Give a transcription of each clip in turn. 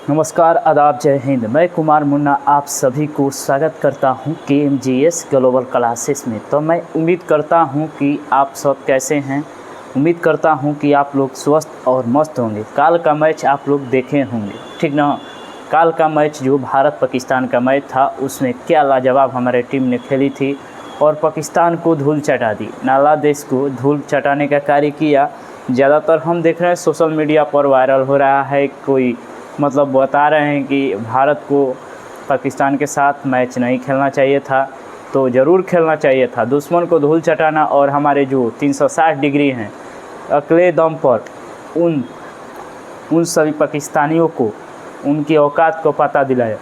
नमस्कार, आदाब, जय हिंद। मैं कुमार मुन्ना आप सभी को स्वागत करता हूं KMGS ग्लोबल क्लासेस में। तो मैं उम्मीद करता हूं कि आप सब कैसे हैं। उम्मीद करता हूं कि आप लोग स्वस्थ और मस्त होंगे। कल का मैच आप लोग देखे होंगे, ठीक ना। कल का मैच जो भारत पाकिस्तान का मैच था, उसमें क्या लाजवाब हमारे टीम ने खेली थी और पाकिस्तान को धूल चटा दी। नाला देश को धूल चटाने का कार्य किया। ज़्यादातर हम देख रहे हैं सोशल मीडिया पर वायरल हो रहा है, कोई मतलब बता रहे हैं कि भारत को पाकिस्तान के साथ मैच नहीं खेलना चाहिए था। तो ज़रूर खेलना चाहिए था। दुश्मन को धूल चटाना और हमारे जो 360 डिग्री हैं अकेले दम पर उन सभी पाकिस्तानियों को उनकी औकात को पता दिलाया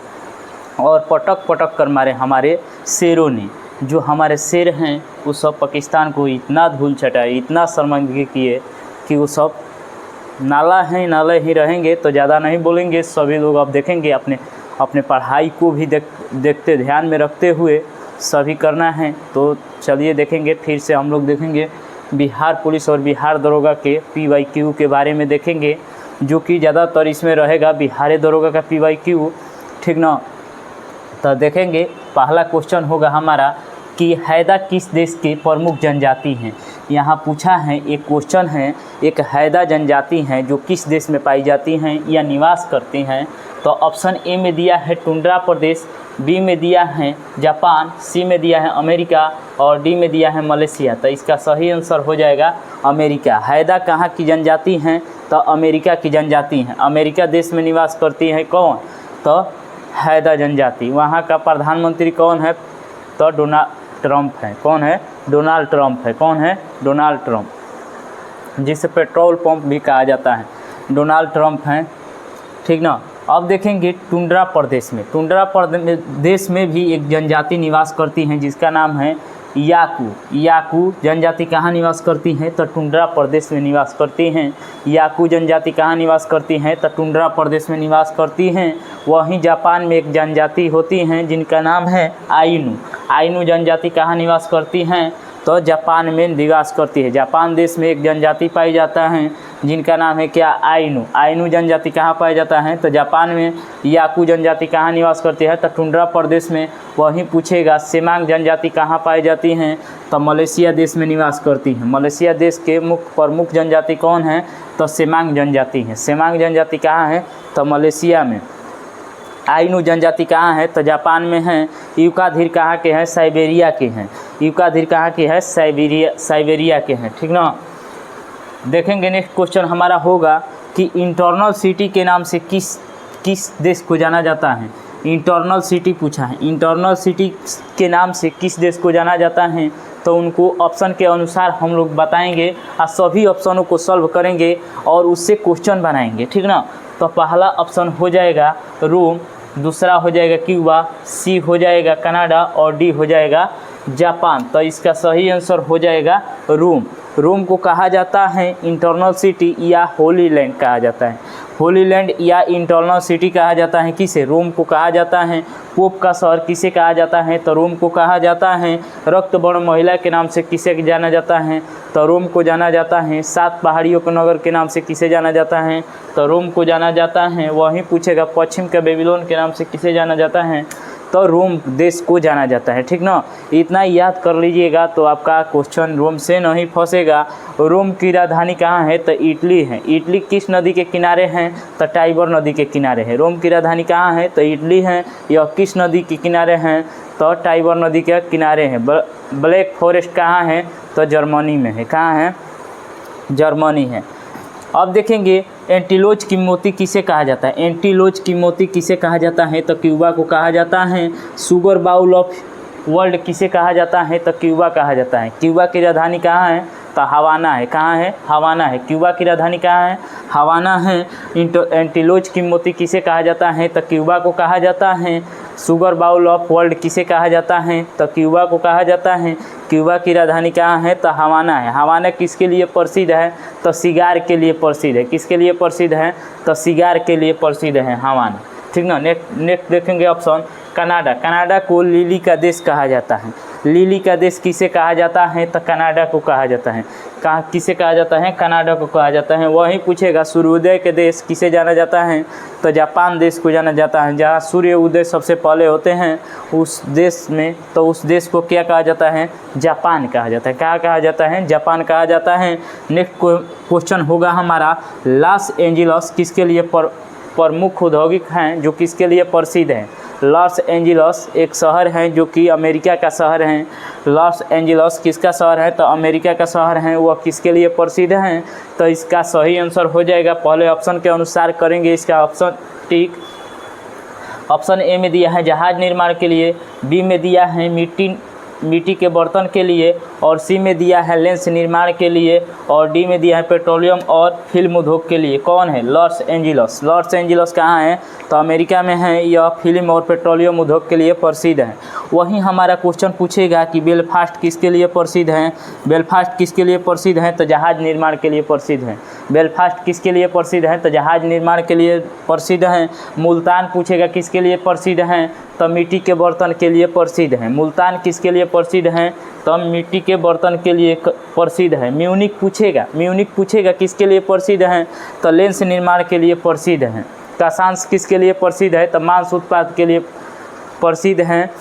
और पटक पटक कर मारे हमारे शेरों ने। जो हमारे शेर हैं वो सब पाकिस्तान को इतना धूल चटाए, इतना शर्मिंदगी किए कि वो सब नाला ही रहेंगे। तो ज़्यादा नहीं बोलेंगे, सभी लोग अब देखेंगे। अपने पढ़ाई को भी देखते ध्यान में रखते हुए सभी करना है। तो चलिए देखेंगे, फिर से हम लोग देखेंगे बिहार पुलिस और बिहार दरोगा के PYQ के बारे में देखेंगे, जो कि ज़्यादातर इसमें रहेगा बिहार दरोगा का PYQ, ठीक ना। तो देखेंगे पहला क्वेश्चन होगा हमारा कि हैदा किस देश के प्रमुख जनजाति हैं। यहाँ पूछा है, एक क्वेश्चन है, एक हैदा जनजाति हैं जो किस देश में पाई जाती हैं या निवास करती हैं। तो ऑप्शन ए में दिया है टुंड्रा प्रदेश, बी में दिया है जापान, सी में दिया है अमेरिका और डी में दिया है मलेशिया। तो इसका सही आंसर हो जाएगा अमेरिका। हैदा कहाँ की जनजाति हैं? तो अमेरिका की जनजाति हैं। अमेरिका देश में निवास करती है कौन? तो हैदा जनजाति। वहाँ का प्रधानमंत्री कौन है? तो डोनाल्ड ट्रंप है। कौन है? डोनाल्ड ट्रंप है। कौन है? डोनाल्ड ट्रंप, जिसे पेट्रोल पंप भी कहा जाता है। डोनाल्ड ट्रंप हैं, ठीक ना। अब देखेंगे टुंड्रा प्रदेश में। टुंड्रा प्रदेश में भी एक जनजाति निवास करती हैं जिसका नाम है याकू। याकू जनजाति कहाँ निवास करती हैं? तो टुंड्रा प्रदेश में निवास करती हैं। याकू जनजाति कहाँ निवास करती हैं? तो टुंड्रा प्रदेश में निवास करती हैं। वहीं जापान में एक जनजाति होती हैं जिनका नाम है आइनू। आइनू जनजाति कहाँ निवास करती हैं? तो जापान में निवास करती है। जापान देश में एक जनजाति पाई जाता है जिनका नाम है क्या? आइनू। आइनू जनजाति कहाँ पाया जाता है? तो जापान में। याकू जनजाति कहाँ निवास करती है? तो टुंड्रा प्रदेश में। वहीं पूछेगा सेमांग जनजाति कहाँ पाई जाती हैं? तो मलेशिया देश में निवास करती हैं। मलेशिया देश के प्रमुख जनजाति कौन है? तो सेमांग जनजाति है। सेमांग जनजाति कहाँ है? तो मलेशिया में। आइनू जनजाति कहाँ है? तो जापान में है। यूकाधीर कहाँ के हैं? साइबेरिया के हैं। यूकाधीर कहाँ के हैं? साइबेरिया के हैं, ठीक ना। देखेंगे नेक्स्ट क्वेश्चन हमारा होगा कि इंटरनल सिटी के नाम से किस देश को जाना जाता है। इंटरनल सिटी पूछा है। इंटरनल सिटी के नाम से किस देश को जाना जाता है? तो उनको ऑप्शन के अनुसार हम लोग बताएंगे और सभी ऑप्शनों को सॉल्व करेंगे और उससे क्वेश्चन बनाएंगे, ठीक ना। तो पहला ऑप्शन हो जाएगा रोम, दूसरा हो जाएगा क्यूबा, सी हो जाएगा कनाडा और डी हो जाएगा जापान। तो इसका सही आंसर हो जाएगा रोम। रोम को कहा जाता है इंटरनल सिटी या होली लैंड कहा जाता है। होली लैंड या इंटरनल सिटी कहा जाता है किसे? रोम को कहा जाता है। पोप का शहर किसे कहा जाता है? तो रोम को कहा जाता है। रक्त वर्ण महिला के नाम से किसे जाना जाता है? तो रोम को जाना जाता है। 7 पहाड़ियों के नगर के नाम से किसे जाना जाता है? तो रोम को जाना जाता है। वहीं पूछेगा पश्चिम के बेबीलोन के नाम से किसे जाना जाता है? तो रोम देश को जाना जाता है, ठीक ना। इतना याद कर लीजिएगा तो आपका क्वेश्चन रोम से नहीं फंसेगा। रोम की राजधानी कहाँ है? तो इटली है। इटली किस नदी के किनारे हैं? तो टाइबर नदी के किनारे है। रोम की राजधानी कहाँ है? तो इटली है। यह किस नदी के किनारे हैं? तो टाइबर नदी के किनारे हैं। ब्लैक फॉरेस्ट कहाँ है? तो जर्मनी में है। कहाँ है? जर्मनी है। अब देखेंगे एंटीलोज की मोती किसे कहा जाता है। एंटीलोज की मोती किसे कहा जाता है? तो क्यूबा को कहा जाता है। सुगर बाउल ऑफ वर्ल्ड किसे कहा जाता है? तो क्यूबा कहा जाता है। क्यूबा की राजधानी कहाँ है? तो हवाना है। कहाँ है? हवाना है। क्यूबा की राजधानी कहाँ है? हवाना है। एंटीलोज की मोती किसे कहा जाता है? तो क्यूबा को कहा जाता है। सुगर बाउल ऑफ वर्ल्ड किसे कहा जाता है? तो क्यूबा को कहा जाता है। क्यूबा की राजधानी कहाँ है? तो हवाना है। हवाना किसके लिए प्रसिद्ध है? तो सिगार के लिए प्रसिद्ध है। किसके लिए प्रसिद्ध है? तो सिगार के लिए प्रसिद्ध है हवाना, ठीक ना। नेक्स्ट देखेंगे ऑप्शन कनाडा। कनाडा को लिली का देश कहा जाता है। लिली का देश किसे कहा जाता है? तो कनाडा को कहा जाता है। किसे कहा जाता है? कनाडा को कहा जाता है। वहीं पूछेगा सूर्योदय के देश किसे जाना जाता है? तो जापान देश को जाना जाता है। जहाँ सूर्य उदय सबसे पहले होते हैं उस देश में, तो उस देश को क्या कहा जाता है? जापान कहा जाता है। क्या कहा जाता है? जापान कहा जाता है। नेक्स्ट क्वेश्चन होगा हमारा लॉस एंजिल्स किसके लिए प्रमुख औद्योगिक हैं, जो किसके लिए प्रसिद्ध हैं? लॉस एंजिल्स एक शहर है जो कि अमेरिका का शहर है। लॉस एंजिल्स किसका शहर है? तो अमेरिका का शहर है। वह किसके लिए प्रसिद्ध हैं? तो इसका सही आंसर हो जाएगा, पहले ऑप्शन के अनुसार करेंगे इसका ऑप्शन टिक। ऑप्शन ए में दिया है जहाज निर्माण के लिए, बी में दिया है मिट्टी के बर्तन के लिए, और सी में दिया है लेंस निर्माण के लिए, और डी में दिया है पेट्रोलियम और फिल्म उद्योग के लिए। कौन है? Los Angeles. लॉस एंजिल्स कहाँ है? तो अमेरिका में है। यह फिल्म और पेट्रोलियम उद्योग के लिए प्रसिद्ध है। वहीं हमारा क्वेश्चन पूछेगा कि बेलफास्ट किसके लिए प्रसिद्ध है? बेलफास्ट किसके लिए प्रसिद्ध है? तो जहाज निर्माण के लिए प्रसिद्ध है। बेलफास्ट किसके लिए प्रसिद्ध है? तो जहाज निर्माण के लिए प्रसिद्ध है। मुल्तान पूछेगा किसके लिए प्रसिद्ध हैं? तो मिट्टी के बर्तन के लिए प्रसिद्ध है। मुल्तान किसके लिए प्रसिद्ध हैं? तो मिट्टी के बर्तन के लिए प्रसिद्ध है। म्यूनिक पूछेगा किसके लिए प्रसिद्ध हैं? तो लेंस निर्माण के लिए प्रसिद्ध हैं। कासांस किसके लिए प्रसिद्ध है? तो मांस उत्पाद के लिए प्रसिद्ध हैं।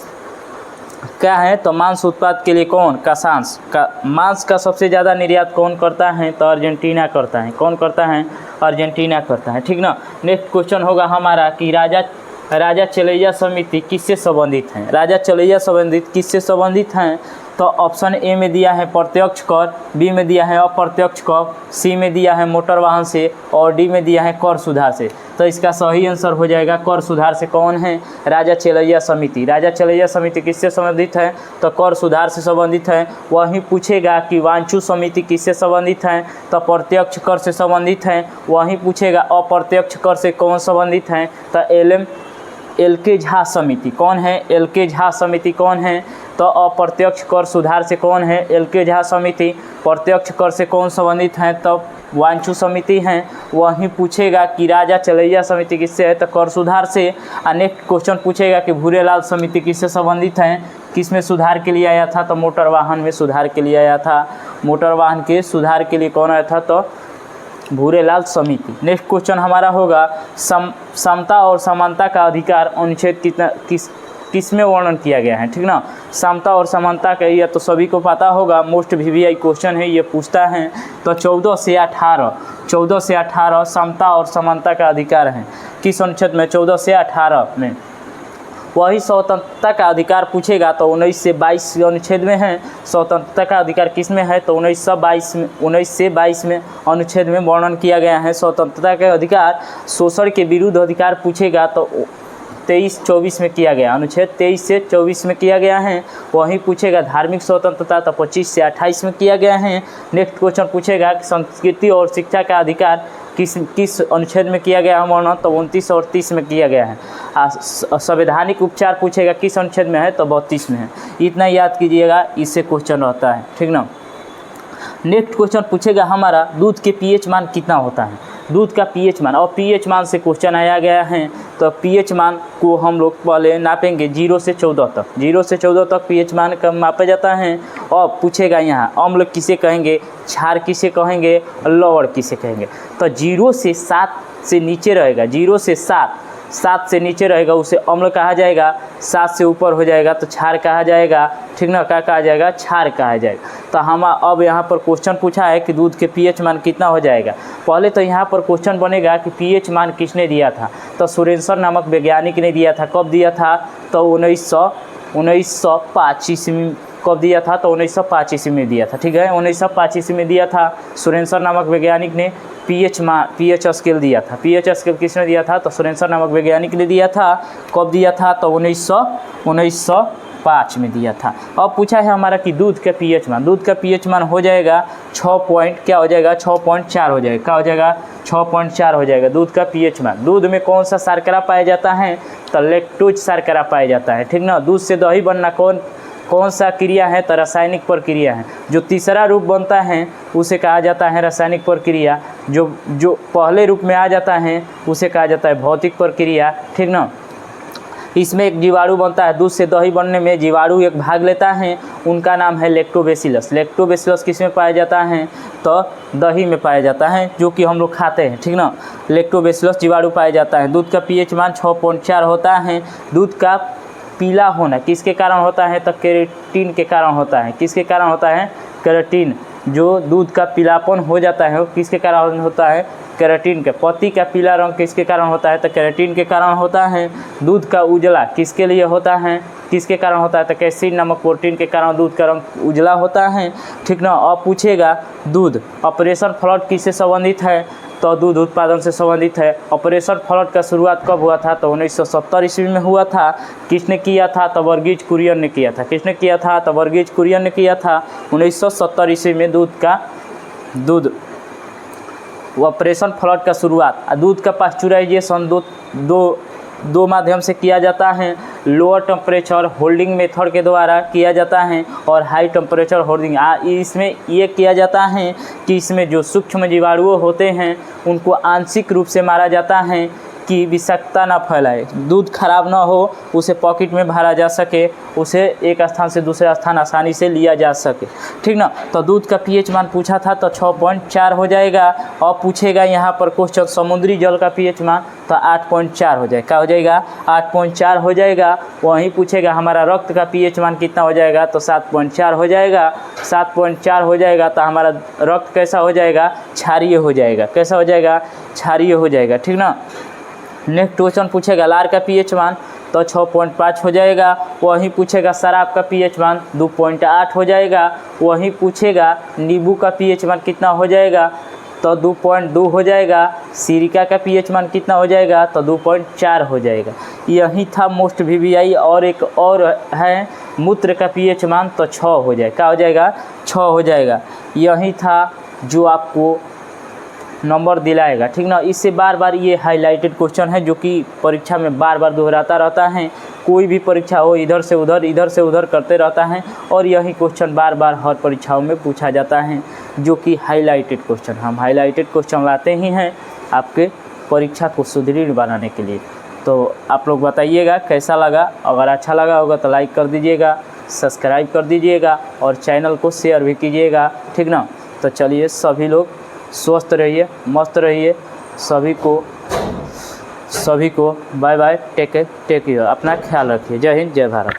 क्या है? तो मांस उत्पाद के लिए कौन? कासांस का। मांस का सबसे ज़्यादा निर्यात कौन करता है? तो अर्जेंटीना करता है। कौन करता है? अर्जेंटीना करता है, ठीक ना। नेक्स्ट क्वेश्चन होगा हमारा कि राजा चलैया समिति किससे संबंधित हैं? राजा चलैया संबंधित किससे संबंधित हैं? तो ऑप्शन ए में दिया है प्रत्यक्ष कर, बी में दिया है अप्रत्यक्ष कर, सी में दिया है मोटर वाहन से, और डी में दिया है कर सुधार से। तो इसका सही आंसर हो जाएगा कर सुधार से। कौन है? राजा चलैया समिति। राजा चलैया समिति किससे संबंधित है? तो कर सुधार से संबंधित है। वहीं पूछेगा कि वांचू समिति किससे संबंधित है? तो प्रत्यक्ष कर से संबंधित है। वहीं पूछेगा अप्रत्यक्ष कर से कौन संबंधित है? तो एल.के. झा समिति। कौन है? एल.के. झा समिति कौन है? तो अप्रत्यक्ष कर सुधार से कौन है? एल.के. झा समिति। प्रत्यक्ष कर से कौन संबंधित है? तो वांचू समिति हैं। वहीं पूछेगा कि राजा चलैया समिति किससे है? तो कर सुधार से। नेक्स्ट क्वेश्चन पूछेगा कि भूरेलाल समिति किससे संबंधित है? किस में सुधार के लिए आया था? तो मोटर वाहन में सुधार के लिए आया था। मोटर वाहन के सुधार के लिए कौन आया था? तो भूरेलाल समिति। नेक्स्ट क्वेश्चन हमारा होगा समता और समानता का अधिकार अनुच्छेद किस में वर्णन किया गया है, ठीक ना। समता और समानता का यह तो सभी को पता होगा, मोस्ट वीवीआई क्वेश्चन है, ये पूछता है। तो 14 से 18 समता और समानता का अधिकार है। किस अनुच्छेद में? 14 से 18 में। वही स्वतंत्रता का अधिकार पूछेगा तो 19 से 22 अनुच्छेद में है। स्वतंत्रता का अधिकार किस में है? तो 19 से 22 में अनुच्छेद में वर्णन किया गया है स्वतंत्रता का अधिकार। शोषण के विरुद्ध अधिकार पूछेगा तो 23-24 में किया गया, अनुच्छेद 23 से 24 में किया गया है। वहीं पूछेगा धार्मिक स्वतंत्रता तो 25 से 28 में किया गया है। नेक्स्ट क्वेश्चन पूछेगा कि संस्कृति और शिक्षा का अधिकार किस अनुच्छेद में किया गया है वर्णन? तो 29 और 30 में किया गया है। संवैधानिक उपचार पूछेगा किस अनुच्छेद में है? तो 32 में है। इतना याद कीजिएगा, इससे क्वेश्चन रहता है, ठीक ना। नेक्स्ट क्वेश्चन पूछेगा हमारा दूध के पीएच मान कितना होता है? दूध का पीएच मान, और पीएच मान से क्वेश्चन आया गया है। तो पीएच मान को हम लोग पहले नापेंगे 0 से 14 तक। 0 से 14 तक पीएच मान का मापा जाता है। और पूछेगा यहाँ अम्ल किसे कहेंगे, क्षार किसे कहेंगे, लवण किसे कहेंगे। तो 0 से 7 से नीचे रहेगा, 0 से 7 से नीचे रहेगा उसे अम्ल कहा जाएगा। 7 से ऊपर हो जाएगा तो क्षार कहा जाएगा, ठीक ना। क्या कहा जाएगा? क्षार कहा जाएगा। तो हम अब यहाँ पर क्वेश्चन पूछा है कि दूध के पीएच मान कितना हो जाएगा। पहले तो यहाँ पर क्वेश्चन बनेगा कि पीएच मान किसने दिया था? तो सुरेंसर नामक वैज्ञानिक ने दिया था। कब दिया था? तो 1905 ईस्वी में। कब दिया था? तो 1905 ईस्वी में दिया था, ठीक है। 1905 ईस्वी में दिया था सुरेंसर नामक वैज्ञानिक ने पीएच स्केल दिया था। पीएच स्केल किसने दिया था? तो सुरेंसर नामक वैज्ञानिक ने दिया था। कब दिया था? तो 1905 में दिया था। अब पूछा है हमारा कि दूध का पीएच मान। दूध का पीएच मान हो जाएगा 6.4 हो जाएगा। क्या हो जाएगा? 6.4 हो जाएगा दूध का पीएच मान। दूध में कौन सा शर्करा पाया जाता है? तो लैक्टोज शर्करा पाया जाता है, ठीक ना। दूध से दही बनना कौन सा क्रिया है? तो रासायनिक प्रक्रिया है। जो तीसरा रूप बनता है उसे कहा जाता है रासायनिक प्रक्रिया। जो पहले रूप में आ जाता है उसे कहा जाता है भौतिक प्रक्रिया, ठीक ना। इसमें एक जीवाणु बनता है, दूध से दही बनने में जीवाणु एक भाग लेता है, उनका नाम है लैक्टोबैसिलस। लैक्टोबैसिलस किस में पाया जाता है? तो दही में पाया जाता है, जो कि हम लोग खाते हैं, ठीक ना। लैक्टोबैसिलस जीवाणु पाया जाता है। दूध का पीएच मान 6.4 होता है। दूध का पीला होना किसके कारण होता है? तो केराटिन के कारण होता है। किसके कारण होता है? केराटिन। जो दूध का पीलापन हो जाता है वो किसके कारण होता है? केराटिन के। पत्ती का पीला रंग किसके कारण होता है? तो केराटिन के कारण होता है। दूध का उजला किसके लिए होता है? किसके कारण होता है? तो कैसीन नामक प्रोटीन के कारण दूध का रंग उजला होता है, ठीक ना। अब पूछेगा दूध ऑपरेशन फ्लड किससे संबंधित है? तो दूध उत्पादन से संबंधित है। ऑपरेशन फ्लड का शुरुआत कब हुआ था? तो 1970 ईस्वी में हुआ था। किसने किया था? तो वर्गीज कुरियन ने किया था। किसने किया था? तो वर्गीज कुरियन ने किया था। 1970 ईस्वी में दूध ऑपरेशन फ्लड का शुरुआत। दूध का पास्चुराइजेशन दो माध्यम से किया जाता है। लोअर टेम्परेचर होल्डिंग मेथड के द्वारा किया जाता है और हाई टेम्परेचर होल्डिंग। इसमें ये किया जाता है कि इसमें जो सूक्ष्म जीवाणु होते हैं उनको आंशिक रूप से मारा जाता है कि विषाक्तता ना फैलाए, दूध खराब ना हो, उसे पॉकेट में भरा जा सके, उसे एक स्थान से दूसरे स्थान आसानी से लिया जा सके, ठीक ना। तो दूध का पीएच मान पूछा था तो 6.4 हो जाएगा। और पूछेगा यहाँ पर क्वेश्चन समुद्री जल का पीएच मान तो 8.4 हो जाएगा। क्या हो जाएगा? 8.4 हो जाएगा। वहीं पूछेगा हमारा रक्त का पीएच मान कितना हो जाएगा? तो 7.4 हो जाएगा। 7.4 हो जाएगा तो हमारा रक्त कैसा हो जाएगा? क्षारीय हो जाएगा। कैसा हो जाएगा? क्षारीय हो जाएगा, ठीक ना। नेक्स्ट क्वेश्चन पूछेगा लार का पीएच मान तो 6.5 हो जाएगा। वहीं पूछेगा शराब का पीएच मान 2.8 हो जाएगा। वहीं पूछेगा नींबू का पीएच मान कितना हो जाएगा? तो 2.2 हो जाएगा। सिरका का पीएच मान कितना हो जाएगा? तो 2.4 हो जाएगा। यही था मोस्ट वीवीआई। और एक और है मूत्र का पीएच मान तो 6 हो जाएगा। क्या हो जाएगा? 6 हो जाएगा। यही था जो आपको नंबर दिलाएगा, ठीक ना। इससे बार बार ये हाईलाइटेड क्वेश्चन है जो कि परीक्षा में बार बार दोहराता रहता है। कोई भी परीक्षा हो इधर से उधर करते रहता है और यही क्वेश्चन बार बार हर परीक्षाओं में पूछा जाता है, जो कि हाईलाइटेड क्वेश्चन। हम हाईलाइटेड क्वेश्चन लाते ही हैं आपके परीक्षा को सुदृढ़ बनाने के लिए। तो आप लोग बताइएगा कैसा लगा। अगर अच्छा लगा होगा तो लाइक कर दीजिएगा, सब्सक्राइब कर दीजिएगा और चैनल को शेयर भी कीजिएगा, ठीक ना। तो चलिए सभी लोग स्वस्थ रहिए, मस्त रहिए। सभी को बाय बाय, टेक केयर, अपना ख्याल रखिए। जय हिंद, जय भारत।